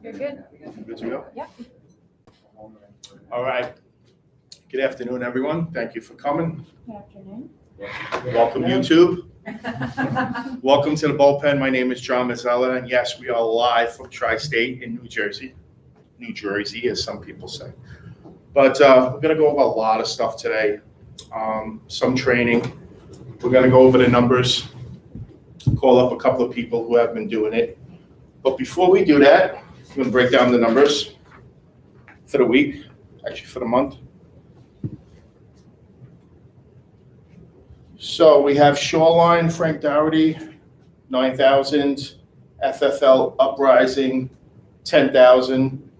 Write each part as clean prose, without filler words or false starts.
You're good. Good to go? Yep. All right. Good afternoon, everyone. Thank you for coming. Good afternoon. Welcome, YouTube. Welcome to the Bullpen. My name is John Mazzella, and yes, we are live from Tri-State in New Jersey, as some people say. But we're going to go over a lot of stuff today. Some training. We're going to go over the numbers, call up a couple of people who have been doing it. But before we do that, I'm going to break down the numbers for the week, actually for the month. So we have Shoreline, Frank Dougherty, 9,000. FFL Uprising, 10,000.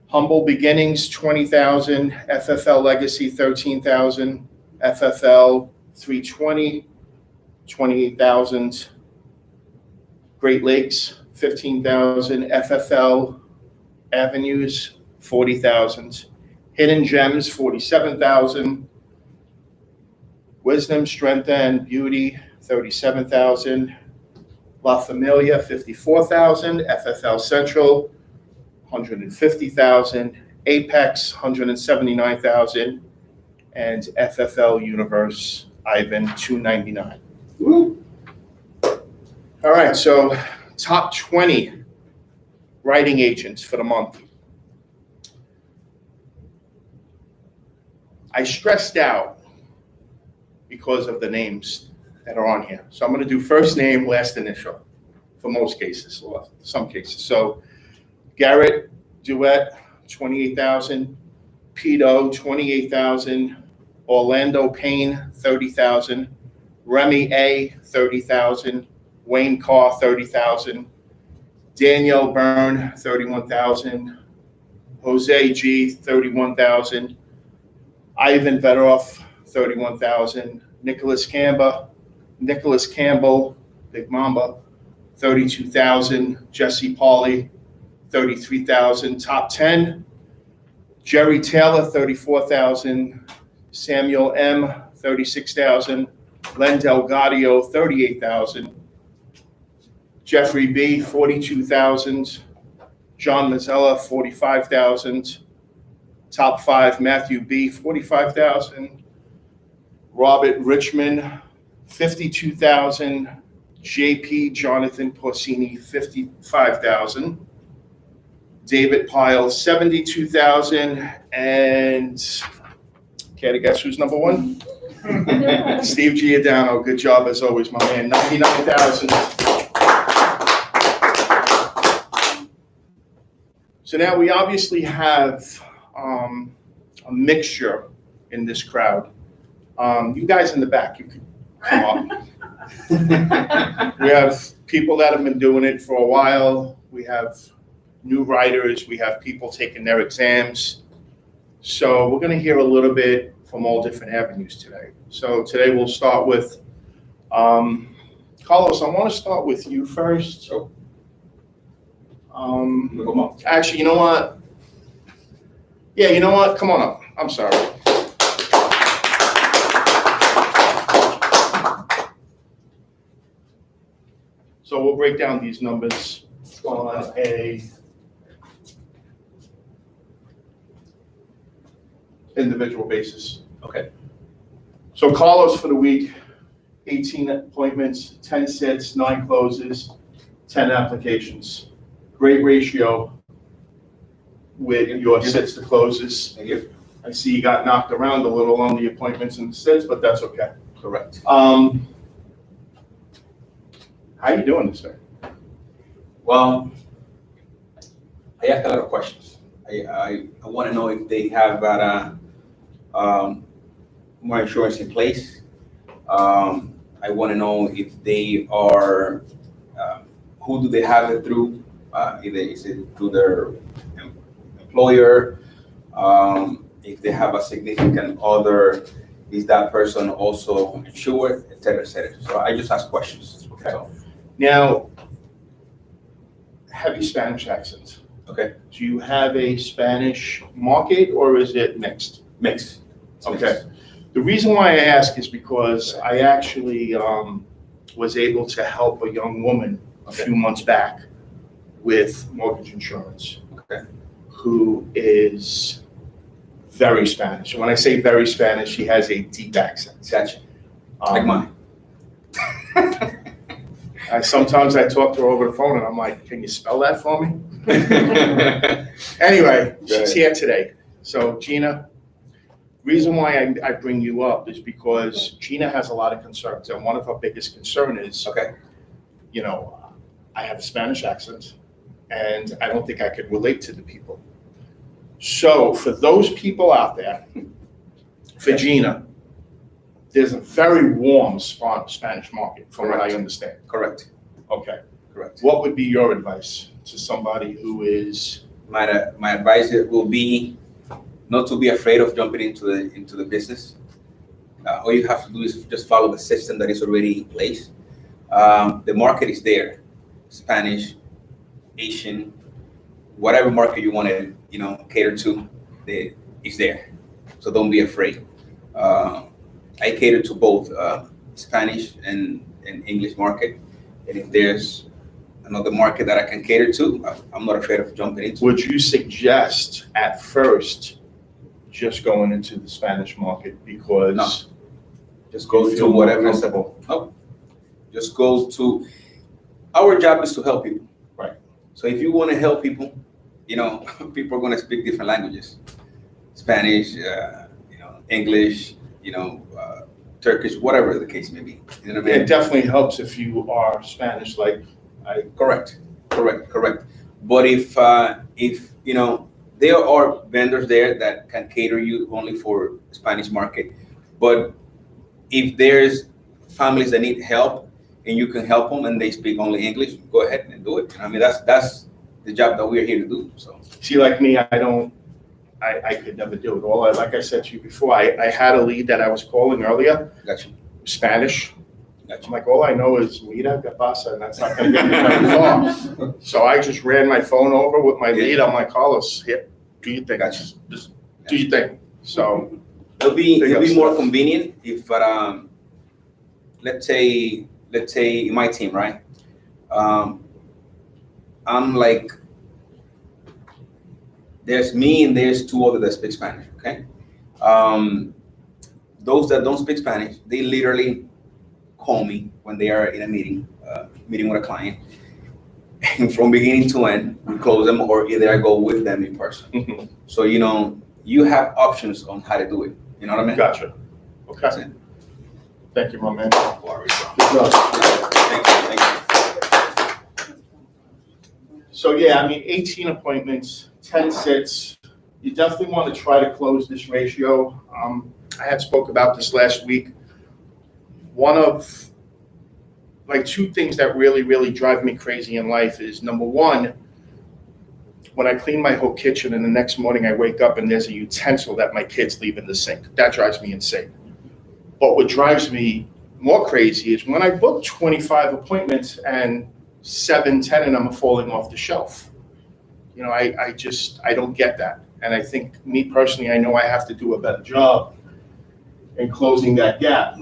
Humble Beginnings, 20,000. FFL Legacy, 13,000. FFL 320, 28,000. Great Lakes, 15,000. FFL Avenues, 40,000. Hidden Gems, 47,000. Wisdom, Strength, and Beauty, 37,000. La Familia, 54,000. FFL Central, 150,000. Apex, 179,000. And FFL Universe, Ivan, 299. Woo. All right, so top 20 writing agents for the month. I stressed out because of the names that are on here. So I'm going to do first name, last initial for most cases, or some cases. So Garrett Duet, 28,000. Pito, 28,000. Orlando Payne, 30,000. Remy A, 30,000. Wayne Carr, 30,000. Danielle Byrne, 31,000. Jose G, 31,000. Ivan Vedoff, 31,000. Nicholas Campbell, Big Mamba, 32,000. Jesse Pauly, 33,000. Top 10, Jerry Taylor, 34,000. Samuel M, 36,000. Len Delgadio, 38,000. Jeffrey B, 42,000. John Mazzella, 45,000. Top 5, Matthew B, 45,000. Robert Richmond, 52,000. JP Jonathan Porcini, 55,000. David Pyle, 72,000. And care to guess who's number one? Steve Giordano, good job as always, my man, 99,000. So now we obviously have a mixture in this crowd. You guys in the back, you could come up. We have people that have been doing it for a while. We have new writers. We have people taking their exams. So we're going to hear a little bit from all different avenues today. So today we'll start with Carlos. I want to start with you first. Sure. Actually, you know what? Yeah, you know what? Come on up. I'm sorry. So we'll break down these numbers on a individual basis. Okay. So Carlos for the week, 18 appointments, 10 sits, 9 closes, 10 applications. Great ratio with your sits to closes. Thank you. I see you got knocked around a little on the appointments and the sits, but that's okay. Correct. How you doing this day? Well, I asked a lot of questions. I want to know if they have more insurance in place. I want to know if they are, who do they have it through? Is it through their employer? If they have a significant other, is that person also insured, et cetera, et cetera. So I just ask questions. Okay. So, Now, heavy Spanish accent. okay. Do you have a Spanish market or is it mixed? Mix. Okay. The reason why I ask is because I actually was able to help a young woman a few months back with mortgage insurance, Okay. who is very Spanish. And when I say very Spanish, she has a deep accent. Gotcha. Like mine. Sometimes I talk to her over the phone and I'm like, can you spell that for me? Anyway, she's here today. So Gina, reason why I bring you up is because Gina has a lot of concerns. And one of her biggest concern is, Okay. you know, I have a Spanish accent and I don't think I could relate to the people. So for those people out there, for Gina, there's a very warm Spanish market, from what I understand. Correct. Okay. Correct. What would be your advice to somebody who is? My advice will be not to be afraid of jumping into the business. All you have to do is just follow the system that is already in place. The market is there, Spanish, Asian, whatever market you want to cater to, it's there. So don't be afraid. I cater to both Spanish and English market, and if there's another market that I can cater to, I'm not afraid of jumping into. Would you suggest at first just going into the Spanish market because? No. Just go to whatever is comfortable? No. Just go to. Our job is to help people. Right. So if you want to help people, people are going to speak different languages, Spanish, English, Turkish, whatever the case may be. You know what I mean? It definitely helps if you are Spanish, like I. Correct. But if there are vendors there that can cater you only for Spanish market, but if there's families that need help and you can help them and they speak only English, go ahead and do it. I mean, that's the job that we're here to do. So see, like me, I could never do it. Like I said to you before, I had a lead that I was calling earlier. Gotcha. Spanish. Gotcha. I'm like, all I know is mira que pasa, and that's not going to get me very far. So I just ran my phone over with my lead. I'm like, Carlos, here, do you think? Gotcha. Just do you think? So it'll be more convenient if, let's say my team, right? I'm like, there's me and there's two others that speak Spanish, okay? Those that don't speak Spanish, they literally call me when they are in a meeting with a client. And from beginning to end, we close them or either I go with them in person. mm-hmm. So, you have options on how to do it. You know what I mean? Gotcha. Okay. That's it. Thank you, my man. No worries, bro. Good job. Thank you. So yeah, I mean, 18 appointments, 10 sits. You definitely want to try to close this ratio. I had spoke about this last week. One of two things that really, really drive me crazy in life is, number one, when I clean my whole kitchen and the next morning I wake up and there's a utensil that my kids leave in the sink. That drives me insane. But what drives me more crazy is when I book 25 appointments and 7, 10 of them are falling off the shelf. I don't get that. And I think, me personally, I know I have to do a better job in closing that gap.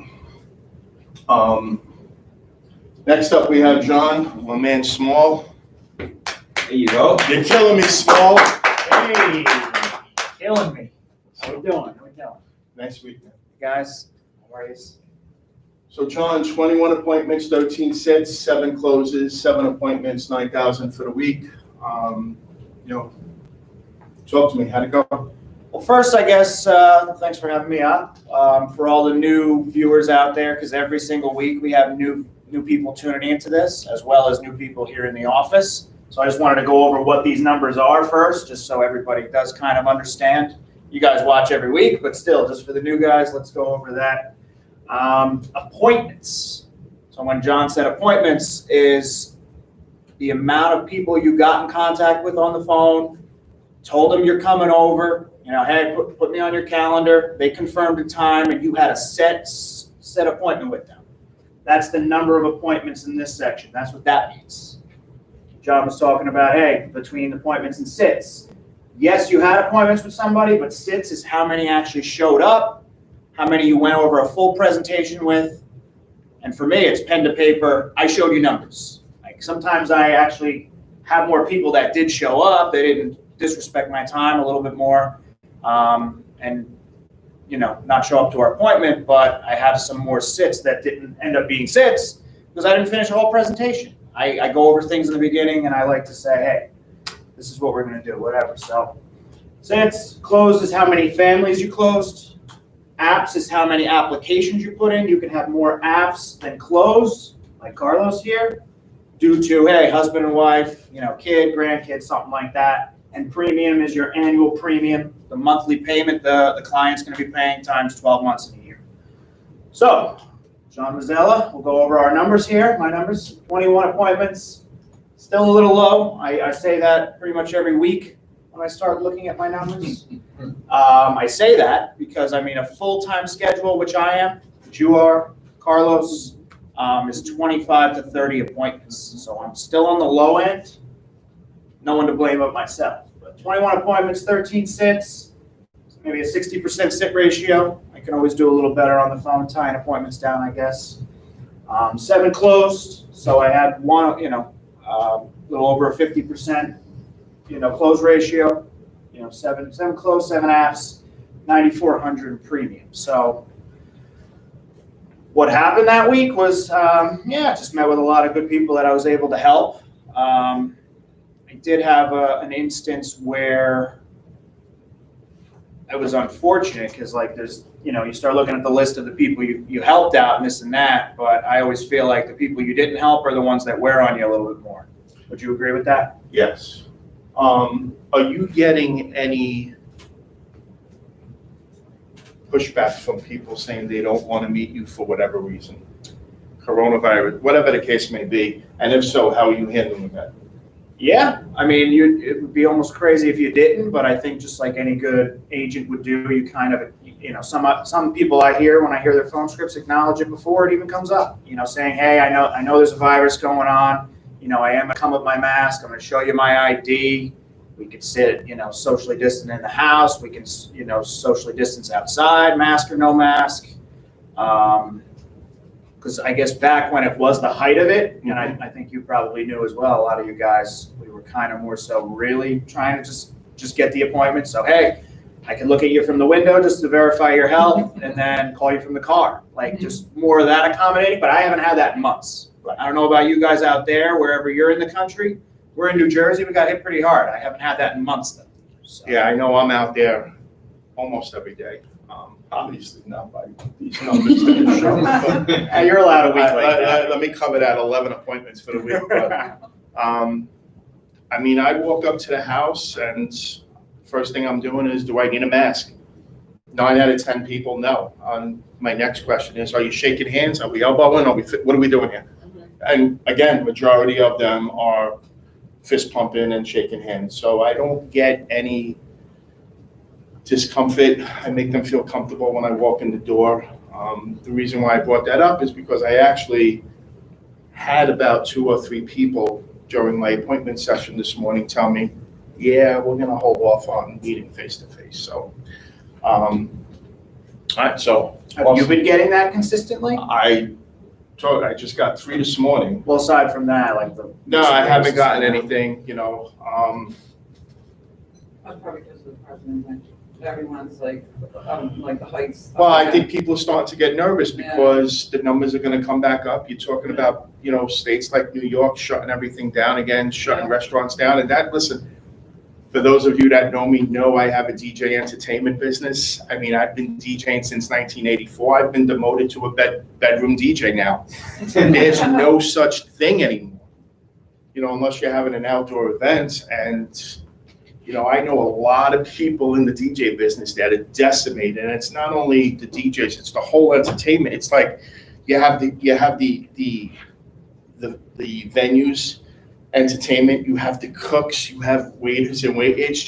Next up, we have John, my man Small. There you go. You're killing me, Small. Hey, killing me. How we doing? Nice week, man. Guys, how are you? So John, 21 appointments, 13 sits, 7 closes, 7 appointments, 9,000 for the week. Talk to me, how'd it go? Well, first, I guess, thanks for having me on. For all the new viewers out there, because every single week we have new people tuning into this, as well as new people here in the office. So I just wanted to go over what these numbers are first, just so everybody does kind of understand. You guys watch every week, but still, just for the new guys, let's go over that. Appointments. So when John said appointments is the amount of people you got in contact with on the phone, told them you're coming over, hey, put me on your calendar. They confirmed a time and you had a set appointment with them. That's the number of appointments in this section. That's what that means. John was talking about, hey, between appointments and sits. Yes, you had appointments with somebody, but sits is how many actually showed up, how many you went over a full presentation with. And for me, it's pen to paper. I showed you numbers. Like sometimes I actually have more people that did show up. They didn't disrespect my time a little bit more, and not show up to our appointment. But I had some more sits that didn't end up being sits because I didn't finish the whole presentation. I go over things in the beginning, and I like to say, hey, this is what we're going to do, whatever. So sits, closed is how many families you closed. Apps is how many applications you put in. You can have more apps than closed, like Carlos here, due to, hey, husband and wife, kid, grandkid, something like that. And premium is your annual premium, the monthly payment the client's going to be paying times 12 months in a year. So, John Mazzella, we'll go over our numbers here. My numbers, 21 appointments, still a little low. I say that pretty much every week when I start looking at my numbers. I say that because a full-time schedule, which I am, which you are, Carlos, is 25 to 30 appointments. So I'm still on the low end. No one to blame but myself. But 21 appointments, 13 sits, maybe a 60% sit ratio. I can always do a little better on the phone, tying appointments down, I guess. 7 closed, so I had one, a little over a 50%, close ratio. 7 closed, 7 apps, 9,400 in premium. So what happened that week was, just met with a lot of good people that I was able to help. I did have an instance where it was unfortunate because, there's, you start looking at the list of the people you helped out and this and that, but I always feel like the people you didn't help are the ones that wear on you a little bit more. Would you agree with that? Yes. Are you getting any pushback from people saying they don't want to meet you for whatever reason? Coronavirus, whatever the case may be, and if so, how are you handling that? Yeah, it would be almost crazy if you didn't, but I think just like any good agent would do, you kind of, some people I hear when I hear their phone scripts acknowledge it before it even comes up, saying, hey, I know there's a virus going on, I am gonna come with my mask, I'm gonna show you my ID, we could sit, socially distant in the house, we can, socially distance outside, mask or no mask. Because I guess back when it was the height of it, and I think you probably knew as well, a lot of you guys, we were kind of more so really trying to just get the appointment. So, hey, I can look at you from the window just to verify your health and then call you from the car. Just more of that accommodating, but I haven't had that in months. I don't know about you guys out there, wherever you're in the country. We're in New Jersey, we got hit pretty hard. I haven't had that in months though. So. Yeah, I know I'm out there almost every day. Obviously not by these numbers that you're showing, but You're allowed a week like that. Let me cover that 11 appointments for the week. But, I walk up to the house and first thing I'm doing is, do I need a mask? 9 out of 10 people, no. My next question is, are you shaking hands? Are we elbowing? What are we doing here? And again, majority of them are fist pumping and shaking hands. So I don't get any discomfort. I make them feel comfortable when I walk in the door. The reason why I brought that up is because I actually had about 2 or 3 people during my appointment session this morning tell me, yeah, we're going to hold off on meeting face to face. So, all right. So have you been getting that consistently? I just got 3 this morning. Well, aside from that, no, I haven't gotten anything, That's probably because of the president. Everyone's like the heights. Well, I think people are starting to get nervous because the numbers are going to come back up. You're talking about, states like New York shutting everything down again, shutting restaurants down. And listen, for those of you that know me, know I have a DJ entertainment business. I've been DJing since 1984. I've been demoted to a bedroom DJ now. There's no such thing anymore, unless you're having an outdoor event. And I know a lot of people in the DJ business that are decimated, and it's not only the DJs; it's the whole entertainment. It's like you have the venues, entertainment. You have the cooks, you have waiters and wait. It's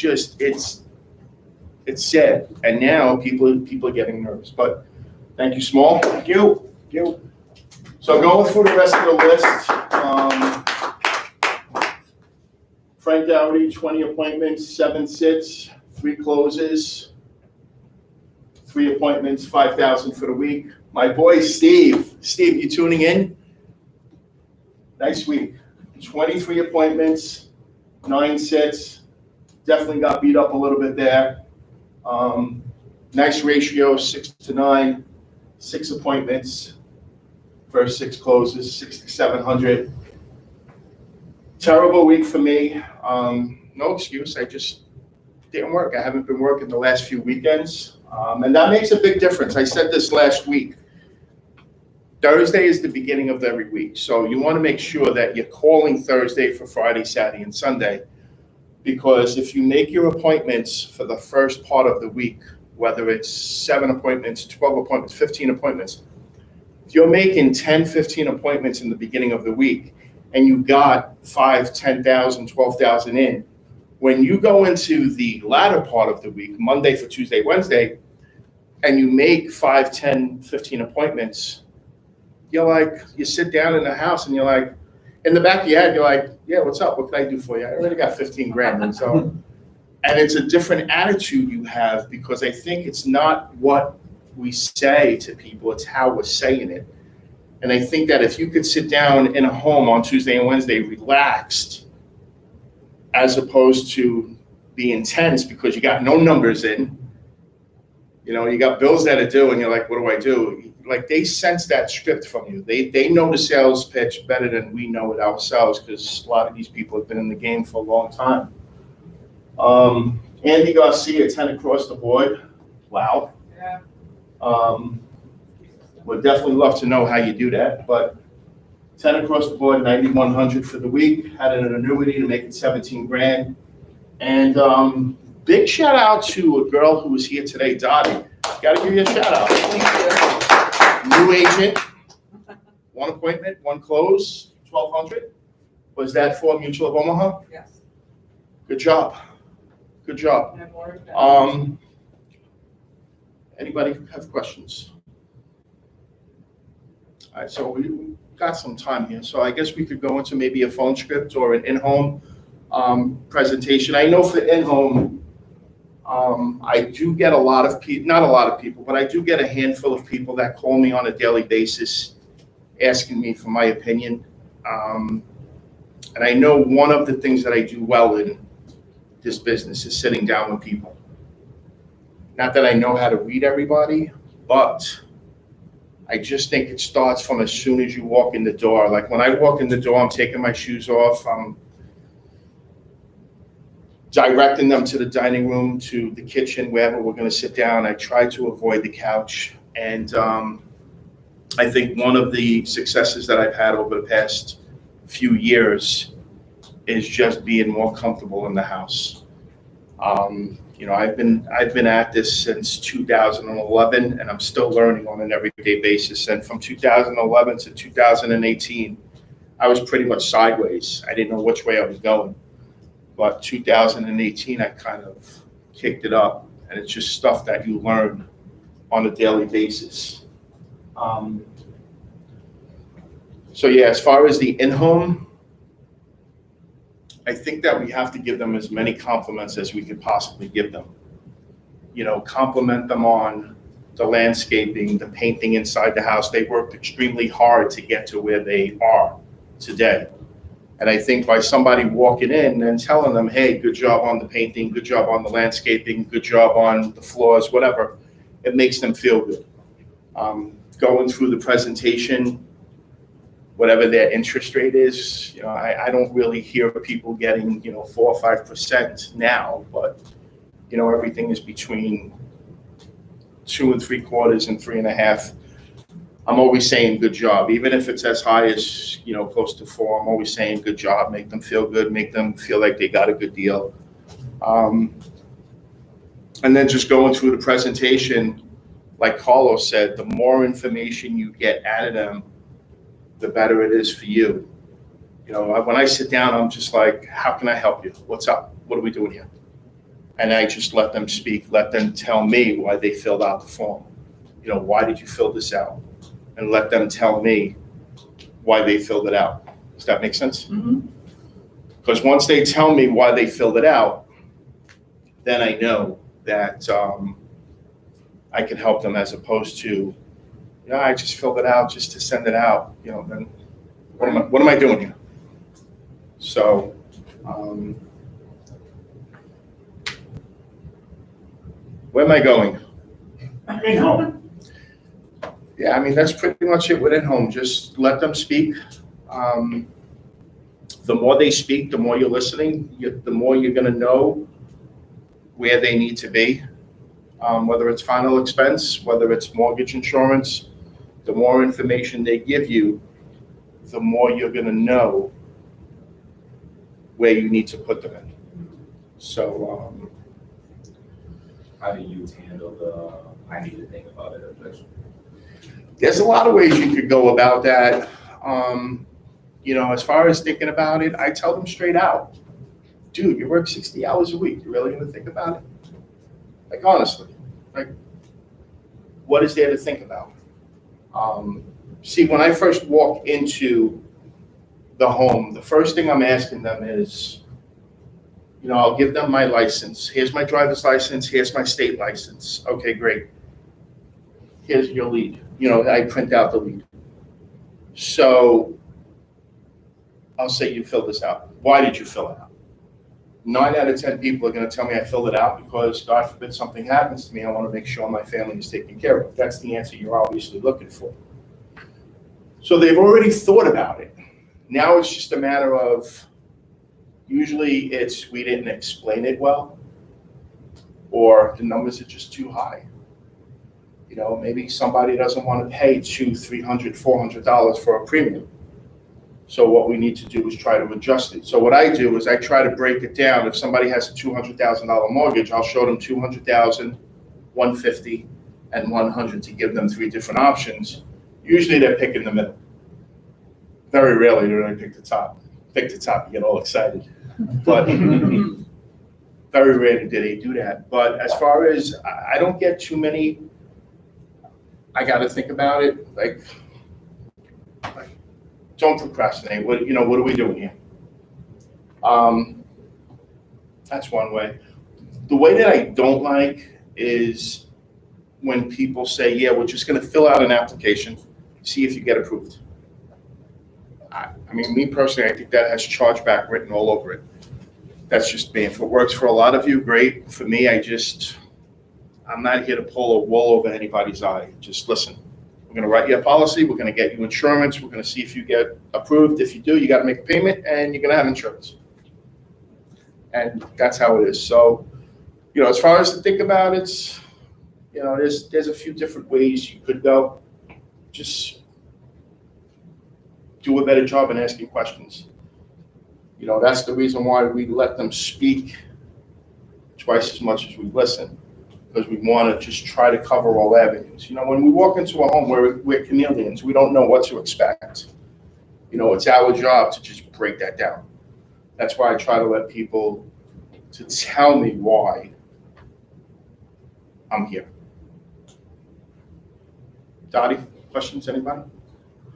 sad, and now people are getting nervous. But thank you, Small. Thank you. So going through the rest of the list. Frank Dougherty, 20 appointments, 7 sits, 3 closes, 3 appointments, 5,000 for the week. My boy Steve, you tuning in? Nice week. 23 appointments, 9 sits. Definitely got beat up a little bit there. Nice ratio, 6-9, 6 appointments, first 6 closes, 6,700. Terrible week for me. No excuse. I just didn't work. I haven't been working the last few weekends, and that makes a big difference. I said this last week. Thursday is the beginning of every week, so you want to make sure that you're calling Thursday for Friday, Saturday, and Sunday, because if you make your appointments for the first part of the week, whether it's 7 appointments, 12 appointments, 15 appointments, if you're making 10, 15 appointments in the beginning of the week, and you got 5, 10,000, 12,000 in, when you go into the latter part of the week, Monday for Tuesday, Wednesday, and you make 5, 10, 15 appointments, you sit down in the house and you're like, in the back of your head, you're like, yeah, what's up? What can I do for you? I already got 15 grand. And so, and it's a different attitude you have, because I think it's not what we say to people, it's how we're saying it. And I think that if you could sit down in a home on Tuesday and Wednesday relaxed, as opposed to be intense because you got no numbers in, you got bills that are due and you're like, what do I do? Like, they sense that script from you. They know the sales pitch better than we know it ourselves, because a lot of these people have been in the game for a long time. Andy Garcia, 10 across the board. Wow. Yeah. Would definitely love to know how you do that, but 10 across the board, 9,100 for the week. Had an annuity to make it 17 grand. And big shout out to a girl who was here today, Dottie. Got to give you a shout out. New agent, 1 appointment, 1 close, 1,200. Was that for Mutual of Omaha? Yes. Good job. Good job. And more. Anybody have questions? All right, so we got some time here. So I guess we could go into maybe a phone script or an in-home presentation. I know for in-home, I do get a lot of people, not a lot of people, but I do get a handful of people that call me on a daily basis asking me for my opinion. And I know one of the things that I do well in this business is sitting down with people. Not that I know how to read everybody, but I just think it starts from as soon as you walk in the door. Like, when I walk in the door, I'm taking my shoes off. I'm directing them to the dining room, to the kitchen, wherever we're going to sit down. I try to avoid the couch. And I think one of the successes that I've had over the past few years is just being more comfortable in the house. I've been at this since 2011, and I'm still learning on an everyday basis. And from 2011 to 2018, I was pretty much sideways. I didn't know which way I was going. But 2018, I kind of kicked it up, and it's just stuff that you learn on a daily basis. So yeah, as far as the in-home, I think that we have to give them as many compliments as we could possibly give them. Compliment them on the landscaping, the painting inside the house. They worked extremely hard to get to where they are today. And I think by somebody walking in and telling them, hey, good job on the painting, good job on the landscaping, good job on the floors, whatever, it makes them feel good. Going through the presentation, whatever their interest rate is, I don't really hear people getting, 4 or 5% now, but, everything is between 2 3/4 and 3.5. I'm always saying good job, even if it's as high as, close to 4. I'm always saying good job, make them feel good, make them feel like they got a good deal. And then just going through the presentation, like Carlos said, the more information you get out of them, the better it is for you. When I sit down, I'm just like, how can I help you? What's up? What are we doing here? And I just let them speak, let them tell me why they filled out the form. Why did you fill this out? And let them tell me why they filled it out. Does that make sense? Mm-hmm. Because once they tell me why they filled it out, then I know that I can help them, as opposed to, I just filled it out just to send it out. Then what am I doing here? So Where am I going? You know, Yeah, I mean, that's pretty much it with in-home. Just let them speak. The more they speak, the more you're listening, the more you're gonna know where they need to be. Whether it's final expense, whether it's mortgage insurance, the more information they give you, the more you're gonna know where you need to put them in. So, How do you handle the, I need to think about it objection? there's a lot of ways you could go about that. As far as thinking about it, I tell them straight out, dude, you work 60 hours a week. You really gonna think about it? Like, honestly, like, what is there to think about? See, when I first walk into the home, the first thing I'm asking them is, I'll give them my license. Here's my driver's license. Here's my state license. Okay, great. Here's your lead. I print out the lead. So I'll say you fill this out. Why did you fill it out? 9 out of 10 people are going to tell me I filled it out because, God forbid, something happens to me. I want to make sure my family is taken care of. That's the answer you're obviously looking for. So they've already thought about it. Now it's just a matter of, usually it's we didn't explain it well, or the numbers are just too high. Maybe somebody doesn't want to pay $200, $300, $400 for a premium. So what we need to do is try to adjust it. So what I do is I try to break it down. If somebody has a $200,000 mortgage, I'll show them $200,000, $150,000, and $100,000 to give them 3 different options. Usually they're picking the middle. Very rarely do they pick the top. Pick the top, you get all excited. But very rarely do they do that. But as far as, I don't get too many, I got to think about it. Like, don't procrastinate. What are we doing here? That's one way. The way that I don't like is when people say, yeah, we're just going to fill out an application, see if you get approved. I mean, me personally, I think that has chargeback written all over it. That's just me. If it works for a lot of you, great. For me, I'm not here to pull a wool over anybody's eye. Just listen. We're going to write you a policy. We're going to get you insurance. We're going to see if you get approved. If you do, you got to make a payment and you're going to have insurance. And that's how it is. So, as far as to think about it, there's a few different ways you could go. Just do a better job in asking questions. That's the reason why we let them speak twice as much as we listen, because we want to just try to cover all avenues. When we walk into a home, we're chameleons. We don't know what to expect. It's our job to just break that down. That's why I try to let people to tell me why I'm here. Dottie, questions, anybody?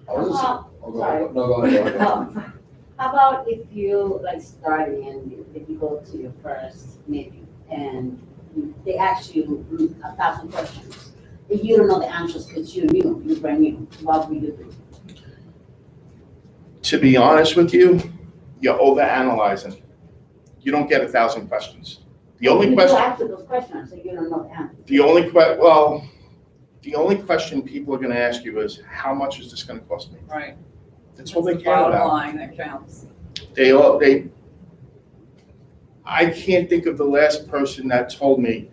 Sorry. No, go ahead. How about if you starting and you go to your first meeting and they ask you 1,000 questions, if you don't know the answers because you're brand new, what will you do? To be honest with you, you're overanalyzing. You don't get 1,000 questions. The only question. You answer those questions, so you don't know the answer. The only question people are going to ask you is, how much is this going to cost me? Right. That's all they the care bottom about. line that counts. I can't think of the last person that told me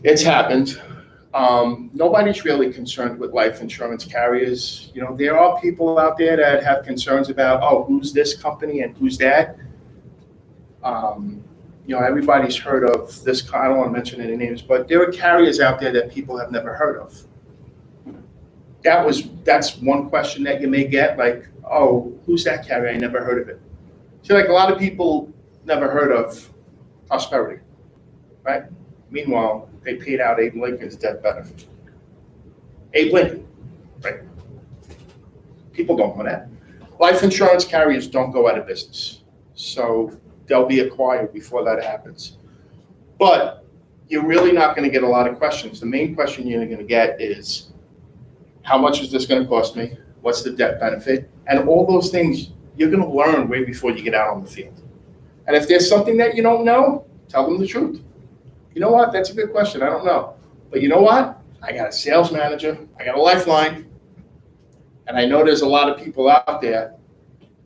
it's happened. Nobody's really concerned with life insurance carriers. There are people out there that have concerns about, who's this company and who's that. Everybody's heard of this. I don't want to mention any names, but there are carriers out there that people have never heard of. That's one question that you may get, like, who's that carrier? I never heard of it. So, a lot of people never heard of Prosperity, right? Meanwhile, they paid out Abe Lincoln's death benefit. Abe Lincoln, right? People don't know that. Life insurance carriers don't go out of business, so they'll be acquired before that happens. But you're really not going to get a lot of questions. The main question you're going to get is, how much is this going to cost me? What's the death benefit? And all those things you're going to learn way before you get out on the field. And if there's something that you don't know, tell them the truth. You know what? That's a good question. I don't know. But you know what? I got a sales manager. I got a lifeline. And I know there's a lot of people out there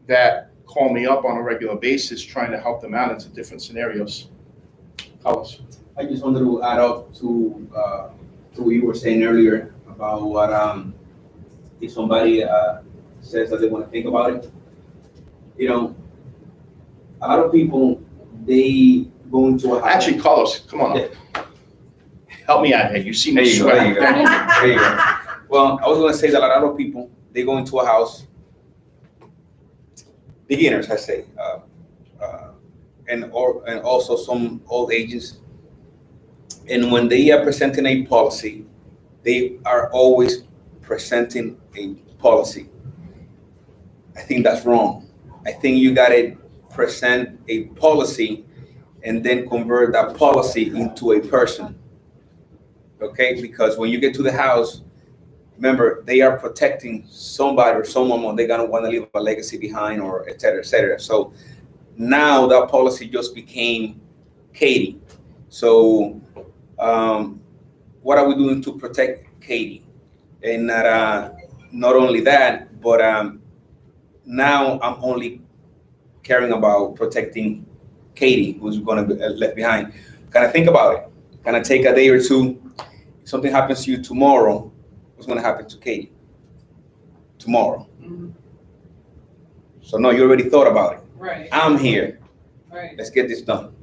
that call me up on a regular basis trying to help them out into different scenarios. Carlos. I just wanted to add up to what you were saying earlier about what if somebody says that they want to think about it. You know, a lot of people, they go into a house. Actually, Carlos, come on up. Help me out here. You see me sweating. There you go. Well, I was going to say that a lot of people, they go into a house, beginners, I say, and also some old agents. And when they are presenting a policy, they are always presenting a policy. I think that's wrong. I think you gotta present a policy and then convert that policy into a person. Okay, because when you get to the house, remember, they are protecting somebody or someone, or they're gonna wanna leave a legacy behind, or et cetera, et cetera. So now that policy just became Katie. So what are we doing to protect Katie? And not only that, but now I'm only caring about protecting Katie, who's gonna be left behind. Kind of think about it. Kind of take a day or two. If something happens to you tomorrow, what's gonna happen to Katie tomorrow? Mhm. So no, you already thought about it. Right, I'm here. right. Let's get this done.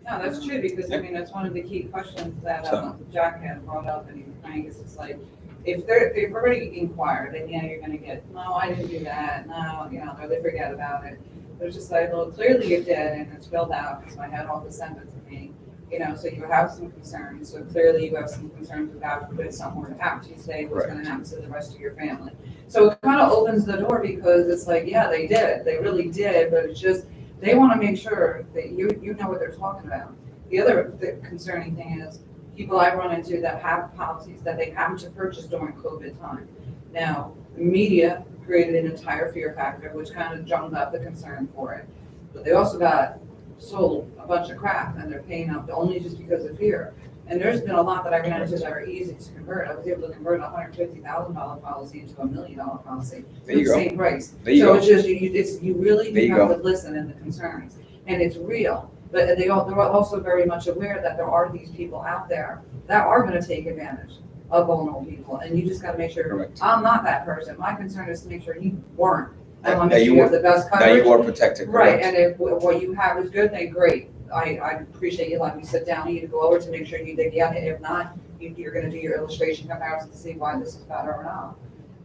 No, that's true, because I mean, that's one of the key questions that Jack had brought up, and he was trying, is it's like, if they've already inquired, then yeah, you're gonna get, no, I didn't do that, no, you know, or they forget about it. But it's just like, well, clearly you did, and it's filled out, because I had all this sent to me, you know, so you have some concerns, so clearly you have some concerns about if something were to happen to you today, what's gonna happen to the rest of your family. So it kind of opens the door, because it's like, yeah, they did, they really did, but it's just, they want to make sure that you know what they're talking about. The other concerning thing is people I run into that have policies that they happen to purchase during COVID time. Now, the media created an entire fear factor, which kind of drummed up the concern for it. But they also got sold a bunch of crap, and they're paying up only just because of fear. And there's been a lot that I ran into that are easy to convert. I was able to convert a $150,000 policy into $1 million policy for the same price. So it's just, you really do have to listen in the concerns, and it's real. But they're also very much aware that there are these people out there that are gonna take advantage of vulnerable people, and you just gotta make sure, Correct. I'm not that person. My concern is to make sure you weren't. I wanna make sure you have the best coverage. That you are protected. Right, Correct. and if what you have is good, then great. I appreciate you letting me sit down and you to go over to make sure you dig in. If not, you're gonna do your illustration comparison to see why this is better or not.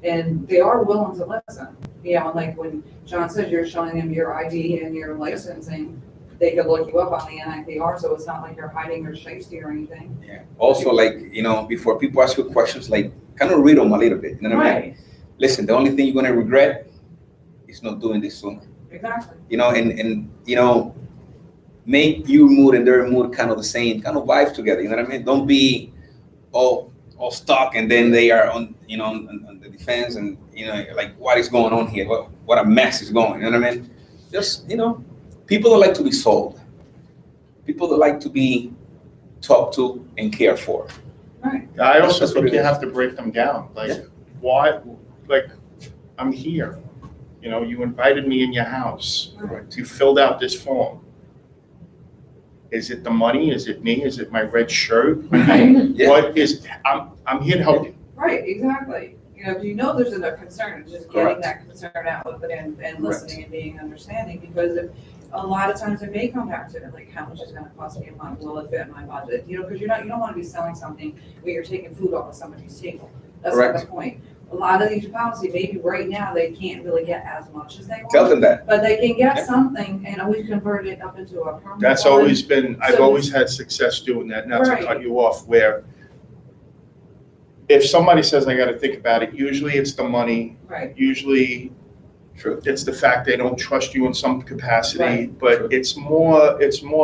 And they are willing to listen. You know, like when John said you're showing them your ID and your licensing, they could look you up on the NIPR, so it's not like you're hiding or shiesty or anything. Yeah. Also, like, you know, before people ask you questions, like, kind of read them a little bit. You know what I mean? Right, Listen, the only thing you're gonna regret is not doing this sooner. exactly. You know, and you know, make your mood and their mood kind of the same, kind of vibe together. You know what I mean? Don't be all stuck, and then they are on, you know, on the defense, and you know, like, what is going on here? What a mess is going. You know what I mean? Just, you know, people that like to be sold, people that like to be talked to and cared for. Right. I also That's what think it you is. have to break them down. Like, Yeah. why? Like, I'm here. You know, you invited me in your house. Correct. You filled out this form. Is it the money? Is it me? Is it my red shirt? Right, Yeah. What is? I'm here to help you. right, exactly. You know there's a concern, it's just getting that concern out with it and listening and being understanding, because a lot of times it may come back to it, like, how much is gonna cost me a month, will it fit my budget? You know, because you don't wanna be selling something where you're taking food off of somebody's table. That's not Correct. the point. A lot of these policies, maybe right now, they can't really get as much as they Tell want, them that. but they can get Yeah. something and always convert it up into a permanent. That's one. always been. I've So- always had success doing that. Not to Right. cut you off. Where if somebody says I got to think about it, usually it's the money. Right, Usually True. it's the fact they don't trust you in some capacity. Right. But True. it's more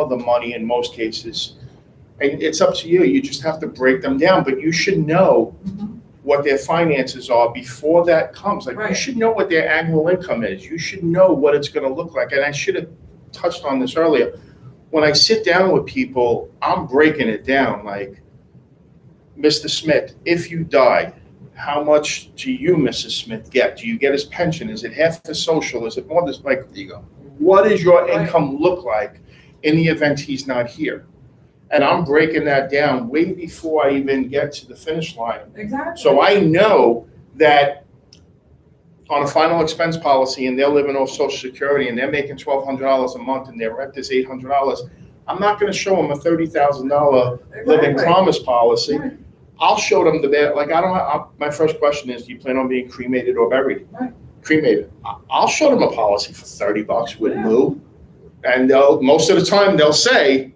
the money in most cases. And it's up to you. You just have to break them down. But you should know Mhm. what their finances are before that comes. Like, you Right. should know what their annual income is. You should know what it's gonna look like. And I should have touched on this earlier. When I sit down with people, I'm breaking it down, like, Mr. Smith, if you die, how much do you, Mrs. Smith, get? Do you get his pension? Is it half the social? Is it more, this, like, There you go. what does your Right. income look like in the event he's not here? And I'm breaking that down way before I even get to the finish line. Exactly. So I know that on a final expense policy, and they're living off Social Security, and they're making $1,200 a month, and their rent is $800, I'm not gonna show them a $30,000 living Exactly. promise policy. Right. I'll show them like, my first question is, do you plan on being cremated or buried? Right. Cremated. I'll show them a policy for $30 with Yeah. Moo, and most of the time, they'll say,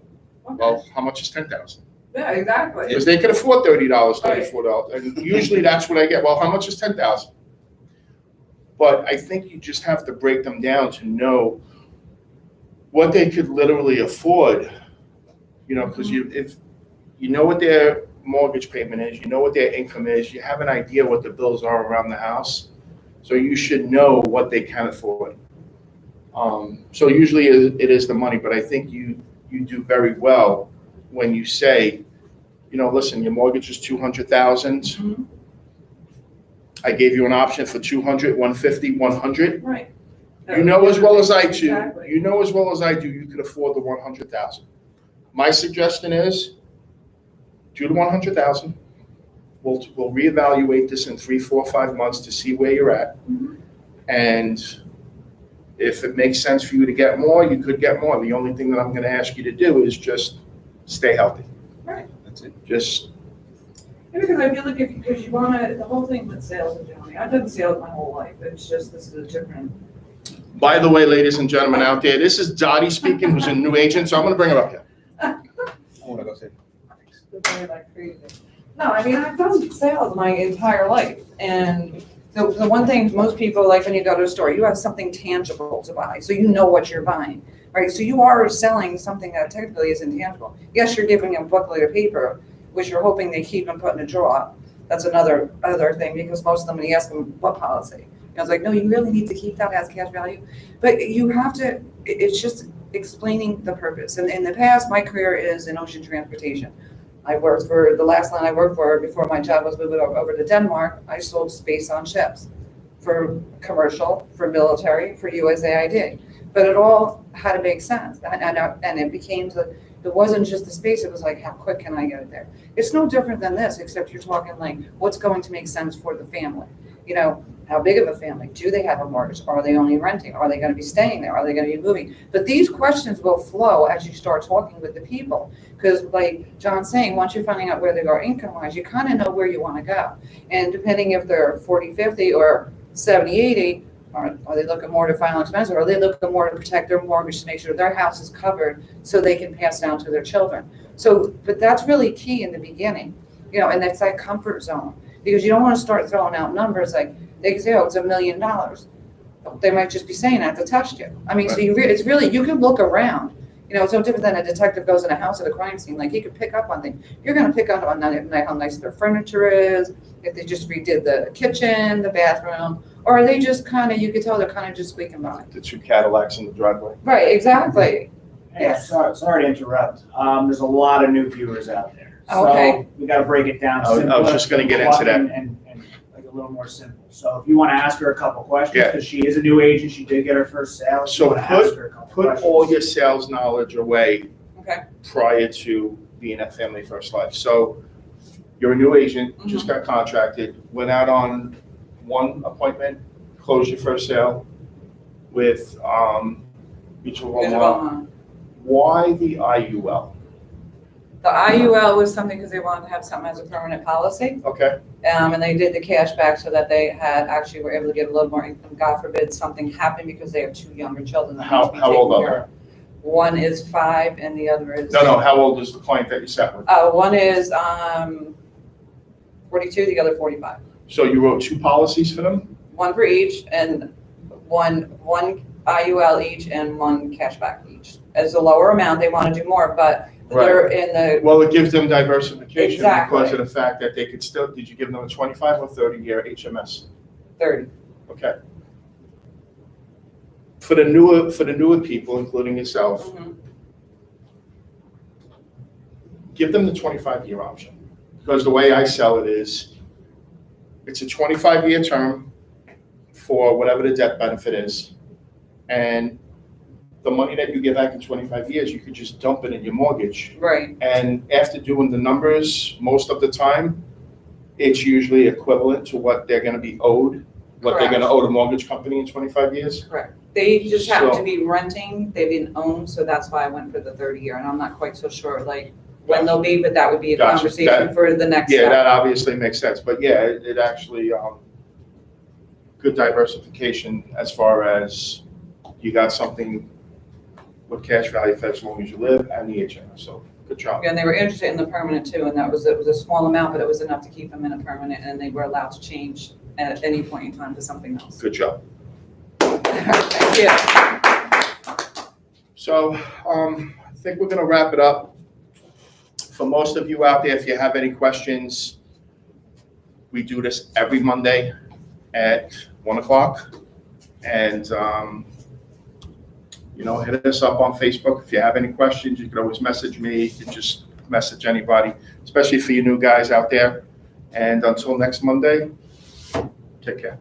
Okay. well, how much is 10,000? Yeah, exactly. Because they can afford $30, Right. $34, and usually that's what I get. Well, how much is 10,000? But I think you just have to break them down to know what they could literally afford. You know, because if you know what their mortgage payment is, you know what their income is, you have an idea what the bills are around the house, so you should know what they can afford. So usually it is the money, but I think you do very well when you say, you know, listen, your mortgage is 200,000. Mhm. I gave you an option for 200, 150, 100. Right. You know as well as I do, Exactly. you know as well as I do, you could afford the 100,000. My suggestion is, do the 100,000. We'll reevaluate this in 3, 4, 5 months to see where you're at. Mhm. And if it makes sense for you to get more, you could get more. The only thing that I'm gonna ask you to do is just stay healthy. Right. That's it. Just, Yeah, because I feel like because you wanna, the whole thing with sales and Johnny, I've done sales my whole life, it's just, this is a different. by the way, ladies and gentlemen out there, this is Dottie speaking, who's a new agent, so I'm gonna bring her up here. I wanna go say. They're very, like, crazy. No, I mean, I've done sales my entire life, and the one thing, most people, like when you go to a store, you have something tangible to buy, so you know what you're buying, right? So you are selling something that technically is intangible. Yes, you're giving them a booklet of paper, which you're hoping they keep and put in a drawer. That's other thing, because most of them, when you ask them, what policy? I was like, no, you really need to keep that as cash value. But you have to, it's just explaining the purpose. And in the past, my career is in ocean transportation. I worked for, the last line I worked for before my job was moving over to Denmark, I sold space on ships for commercial, for military, for USAID. But it all had to make sense. And it became it wasn't just the space, it was like, how quick can I get it there? It's no different than this, except you're talking like, what's going to make sense for the family? You know, how big of a family? Do they have a mortgage? Are they only renting? Are they going to be staying there? Are they going to be moving? But these questions will flow as you start talking with the people. Because like John's saying, once you're finding out where they are income-wise, you kind of know where you want to go. And depending if they're 40, 50 or 70, 80, are they looking more to final expense, or are they looking more to protect their mortgage to make sure their house is covered so they can pass down to their children? So, but that's really key in the beginning, you know, and that's that comfort zone. Because you don't want to start throwing out numbers like, they can say, oh, it's $1 million. They might just be saying that to test you. I mean, so it's really, you can look around. You know, it's no different than a detective goes in a house at a crime scene. Like, he could pick up on things. You're going to pick up on how nice their furniture is, if they just redid the kitchen, the bathroom, or are they just kind of, you could tell they're kind of just squeaking by. The 2 Cadillacs in the driveway. Right, exactly. Hey, Yes. sorry to interrupt. There's a lot of new viewers out there. Okay. So we gotta break it down. I was simpler, just gonna get into that. And like a little more simple. So if you wanna ask her a couple questions, Yeah. because she is a new agent, she did get her first sale. If you So wanna ask her a couple Put questions. all your sales knowledge away Okay. prior to being at Family First Life. So you're a new agent, just got contracted, went out on one appointment, closed your first sale with Mutual Good Home Loan. development. Why the IUL? The IUL was something because they wanted to have something as a permanent policy. Okay, And they did the cash back so that they actually were able to get a little more income. God forbid something happened because they have 2 younger children that need to be how old taken are care of. One is 5 and the other is. no, how old is the client that you sat with? One is 42, the other 45. So you wrote 2 policies for them? One for each, and one IUL each and one cashback each. As a lower amount, they want to do more, but they're in the, Well, it gives them diversification because Exactly. of the fact that they could still, did you give them a 25 or 30-year HMS? 30. Okay. For the newer people, including yourself, Mhm. give them the 25-year option. Because the way I sell it is, it's a 25-year term for whatever the death benefit is. And the money that you get back in 25 years, you could just dump it in your mortgage. Right, And after doing the numbers, most of the time, it's usually equivalent to what they're gonna be owed, what they're gonna Correct. owe the mortgage company in 25 years. correct. They just happen to So- be renting, they didn't own, so that's why I went for the 30-year, and I'm not quite so sure, like, when they'll be, but that would be a Gotcha. conversation That- for the next Yeah, step. that obviously makes sense, but yeah, it actually, good diversification as far as you got something with cash value for as long as you live and the HMO, so good job. And they were interested in the permanent too, and it was a small amount, but it was enough to keep them in a permanent, and they were allowed to change at any point in time to something else. Good job. Thank you. So, I think we're gonna wrap it up. For most of you out there, if you have any questions, we do this every Monday at 1 o'clock. And, hit us up on Facebook. If you have any questions, you can always message me. You can just message anybody, especially for you new guys out there. And until next Monday, take care.